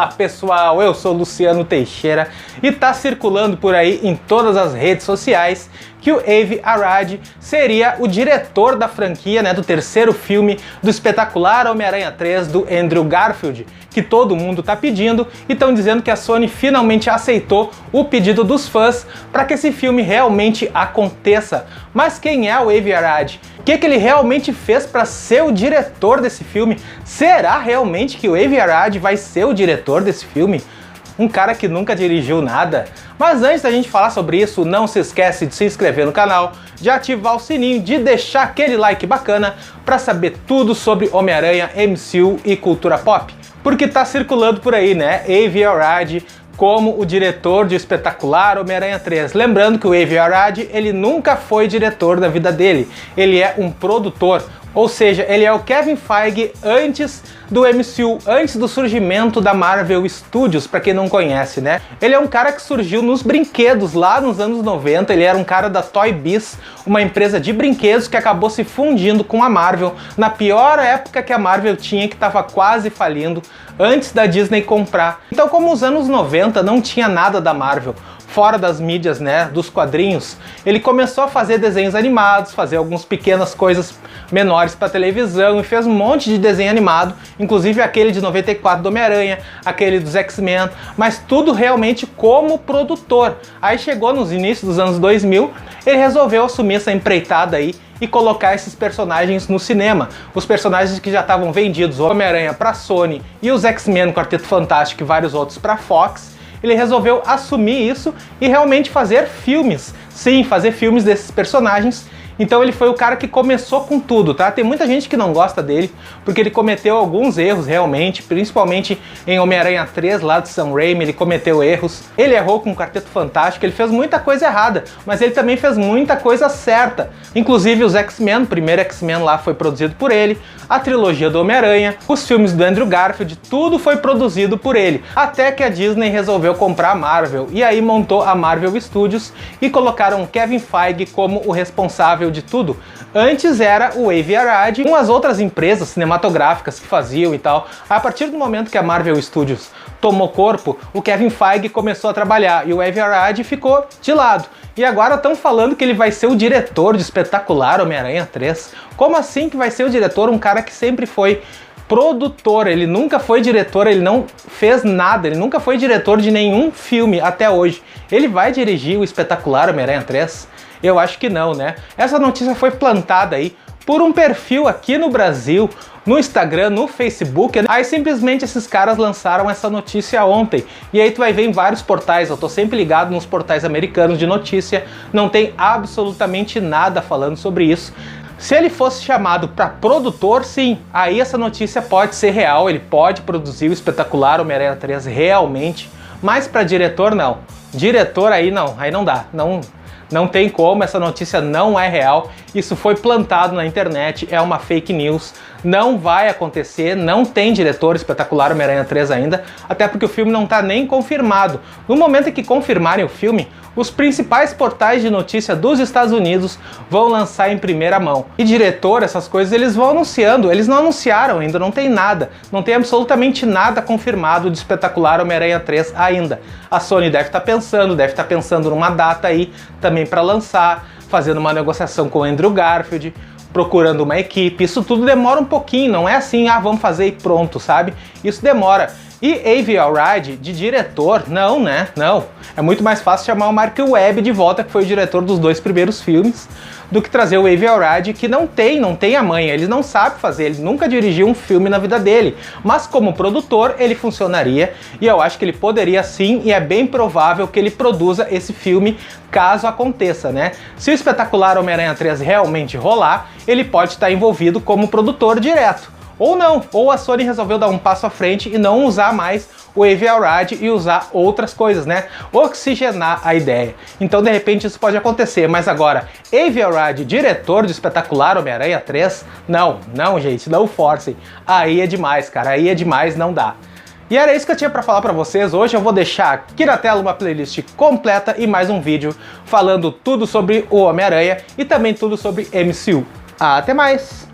Fala pessoal, eu sou Luciano Teixeira e tá circulando por aí em todas as redes sociais que o Avi Arad seria o diretor da franquia, do terceiro filme do espetacular Homem-Aranha 3 do Andrew Garfield, que todo mundo tá pedindo, e estão dizendo que a Sony finalmente aceitou o pedido dos fãs para que esse filme realmente aconteça. Mas quem é o Avi Arad? O que ele realmente fez para ser o diretor desse filme? Será realmente que o Avi Arad vai ser o diretor desse filme? Um cara que nunca dirigiu nada? Mas antes da gente falar sobre isso, não se esquece de se inscrever no canal, de ativar o sininho, de deixar aquele like bacana para saber tudo sobre Homem-Aranha, MCU e cultura pop. Porque tá circulando por aí, Avi Arad como o diretor de espetacular Homem-Aranha 3. Lembrando que o Avi Arad, ele nunca foi diretor da vida dele, ele é um produtor. Ou seja, ele é o Kevin Feige antes do MCU, antes do surgimento da Marvel Studios, para quem não conhece, Ele é um cara que surgiu nos brinquedos lá nos anos 90, ele era um cara da Toy Biz, uma empresa de brinquedos que acabou se fundindo com a Marvel na pior época que a Marvel tinha, que estava quase falindo, antes da Disney comprar. Então, como os anos 90 não tinha nada da Marvel, fora das mídias, dos quadrinhos, ele começou a fazer desenhos animados, fazer algumas pequenas coisas menores para televisão e fez um monte de desenho animado, inclusive aquele de 94 do Homem-Aranha, aquele dos X-Men, mas tudo realmente como produtor. Aí chegou nos inícios dos anos 2000, ele resolveu assumir essa empreitada aí e colocar esses personagens no cinema. Os personagens que já estavam vendidos, o Homem-Aranha para Sony e os X-Men, Quarteto Fantástico e vários outros para Fox, ele resolveu assumir isso e realmente fazer filmes. Sim, fazer filmes desses personagens. Então ele foi o cara que começou com tudo, Tem muita gente que não gosta dele, porque ele cometeu alguns erros realmente, principalmente em Homem-Aranha 3, lá de Sam Raimi, ele cometeu erros. Ele errou com o Quarteto Fantástico, ele fez muita coisa errada, mas ele também fez muita coisa certa. Inclusive os X-Men, o primeiro X-Men lá foi produzido por ele, a trilogia do Homem-Aranha, os filmes do Andrew Garfield, tudo foi produzido por ele. Até que a Disney resolveu comprar a Marvel, e aí montou a Marvel Studios e colocaram Kevin Feige como o responsável de tudo. Antes era o Avi Arad com as outras empresas cinematográficas que faziam e tal. A partir do momento que a Marvel Studios tomou corpo, o Kevin Feige começou a trabalhar e o Avi Arad ficou de lado. E agora estão falando que ele vai ser o diretor de espetacular Homem-Aranha 3. Como assim que vai ser o diretor? Um cara que sempre foi produtor, ele nunca foi diretor, ele não fez nada, ele nunca foi diretor de nenhum filme até hoje. Ele vai dirigir o espetacular Homem-Aranha 3? Eu acho que não, Essa notícia foi plantada aí por um perfil aqui no Brasil, no Instagram, no Facebook. Aí simplesmente esses caras lançaram essa notícia ontem. E aí tu vai ver em vários portais, eu tô sempre ligado nos portais americanos de notícia, não tem absolutamente nada falando sobre isso. Se ele fosse chamado para produtor, sim, aí essa notícia pode ser real, ele pode produzir o espetacular Homem-Aranha 3 realmente, mas para diretor não. Diretor aí não dá, não tem como, essa notícia não é real, isso foi plantado na internet, é uma fake news, não vai acontecer, não tem diretor espetacular Homem-Aranha 3 ainda, até porque o filme não está nem confirmado. No momento em que confirmarem o filme, os principais portais de notícia dos Estados Unidos vão lançar em primeira mão. E diretor, essas coisas, eles vão anunciando, eles não anunciaram ainda, não tem nada, não tem absolutamente nada confirmado de espetacular Homem-Aranha 3 ainda. A Sony deve estar pensando numa data aí também para lançar, fazendo uma negociação com o Andrew Garfield, procurando uma equipe. Isso tudo demora um pouquinho, não é assim, vamos fazer e pronto, sabe? Isso demora. E Avi Arad de diretor, não. É muito mais fácil chamar o Mark Webb de volta, que foi o diretor dos 2 primeiros filmes, do que trazer o Avi Arad, que não tem a manha, ele não sabe fazer, ele nunca dirigiu um filme na vida dele. Mas como produtor, ele funcionaria, e eu acho que ele poderia sim, e é bem provável que ele produza esse filme, caso aconteça, Se o espetacular Homem-Aranha 3 realmente rolar, ele pode estar envolvido como produtor direto. Ou não, ou a Sony resolveu dar um passo à frente e não usar mais o Avi Arad e usar outras coisas, Oxigenar a ideia. Então, de repente, isso pode acontecer, mas agora, Avi Arad, diretor de espetacular Homem-Aranha 3? Não, gente, não forcem. Aí é demais, cara, aí é demais, não dá. E era isso que eu tinha para falar para vocês. Hoje eu vou deixar aqui na tela uma playlist completa e mais um vídeo falando tudo sobre o Homem-Aranha e também tudo sobre MCU. Até mais!